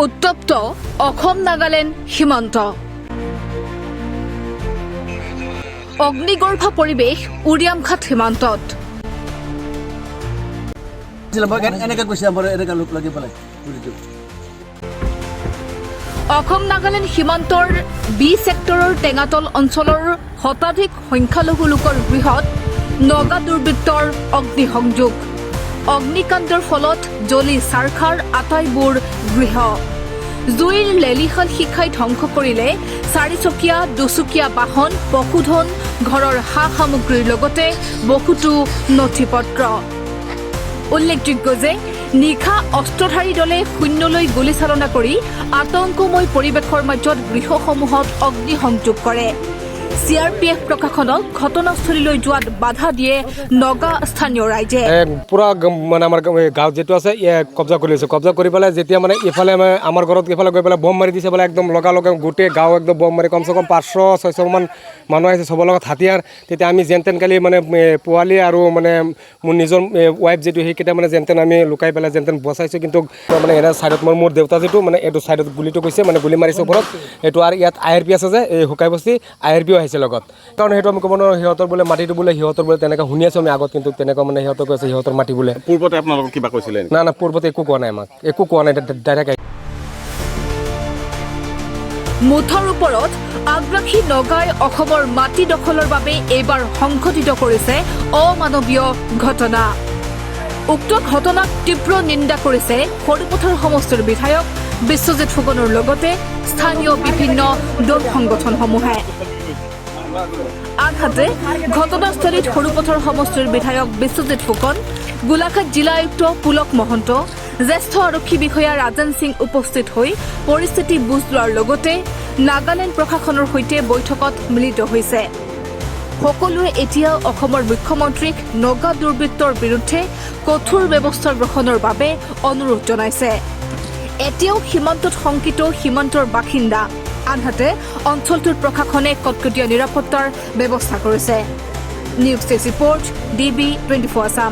উত্তপ্ত অসম নাগালেণ্ড সীমান্ত অগ্নিগৰ্ভ পৰিৱেশ উৰিয়ামঘাট সীমান্তত অসম নাগালেণ্ড সীমান্তৰ বি ছেক্টৰৰ টেঙাতল অঞ্চলৰ শতাধিক সংখ্যালঘু লোকৰ গৃহত নগা দুৰ্বৃত্তৰ অগ্নিসংযোগ অগ্নিকাণ্ডৰ ফলত জ্বলি চাৰখাৰ আটাইবোৰ গৃহ জুইৰ লেলিহাল শিখাই ধ্বংস কৰিলে চাৰিচকীয়া দুচকীয়া বাহন পশুধন ঘৰৰ সা সামগ্ৰীৰ লগতে বহুতো নথি পত্ৰ উল্লেখযোগ্য যে নিশা অস্ত্ৰধাৰী দলে শূন্যলৈ গুলীচালনা কৰি আতংকময় পৰিৱেশৰ মাজত গৃহসমূহত অগ্নিসংযোগ কৰে CRPF প্ৰশাসনক ঘটনাস্থলীলৈ যোৱাত বাধা দিয়ে নগা স্থানীয় ৰাইজে পুৰা মানে আমাৰ গাঁৱত যেটো আছে কব্জা কৰি লৈছে কব্জা কৰি পেলাই যেতিয়া মানে ইফালে আমাৰ ঘৰত ইফালে গৈ পেলাই বম মাৰি দিছে পেলাই একদম লগা গোটেই গাঁও একদম বম মাৰি কমচে কম 500-600 মান মানুহ আহিছে চবৰ লগত হাতিয়াৰ তেতিয়া আমি যেনতেন কালি মানে পোৱালি আৰু মানে মোৰ নিজৰ ৱাইফ যেটো সেইকেইটা মানে যেনতেন আমি লুকাই পেলাই যেনতেন বচাইছোঁ কিন্তু মানে এনে ছাইডত মোৰ দেউতা যেটো মানে এইটো ছাইডত গুলিটো গৈছে মানে গুলি মাৰিছে ওপৰত এইটো আৰু ইয়াত IRP আছে যে এই শুকাই বস্তি IRPও আহিছে লগত কাৰণ সেইটো আমি ক'ব নোৱাৰোঁ সিহঁতৰ বোলে মাটিটো বোলে সিহঁতৰ বোলে তেনেকৈ শুনি আছোঁ আমি আগত কিন্তু তেনেকুৱা মানে সিহঁতক কৈছে সিহঁতৰ মাটি বোলে পূৰ্বতে আপোনালোকক কিবা কৈছিলে না পূৰ্বতে একো কোৱা নাই আমাক একো কোৱা নাই ডাইৰেক্ট মুঠৰ ওপৰত আগ্ৰাসী নগাই অসমৰ মাটি দখলৰ বাবে এইবাৰ সংঘটিত কৰিছে অমানৱীয় ঘটনা উক্ত ঘটনাক তীব্ৰ নিন্দা কৰিছে সৰুপথাৰ সমষ্টিৰ বিধায়ক বিশ্বজিৎ ফুকনৰ লগতে স্থানীয় বিভিন্ন দল সংগঠনসমূহে আনহাতে ঘটনাস্থলীত সৰুপথাৰ সমষ্টিৰ বিধায়ক বিশ্বজিৎ ফুকন গোলাঘাট জিলা আয়ুক্ত পুলক মহন্ত জ্যেষ্ঠ আৰক্ষী বিষয়া ৰাজেন সিং উপস্থিত হৈ পৰিস্থিতি বুজ লোৱাৰ লগতে নাগালেণ্ড প্ৰশাসনৰ সৈতে বৈঠকত মিলিত হৈছে সকলোৱে এতিয়া অসমৰ মুখ্যমন্ত্ৰীক নগা দুৰ্বৃত্তৰ বিৰুদ্ধে কঠোৰ ব্যৱস্থা গ্ৰহণৰ বাবে অনুৰোধ জনাইছে এতিয়াও সীমান্তত শংকিত সীমান্তৰ বাসিন্দা আনহাতে অঞ্চলটোৰ প্ৰশাসনে কটকটীয়া নিৰাপত্তাৰ ব্যৱস্থা কৰিছে news desk report DB 24 Assam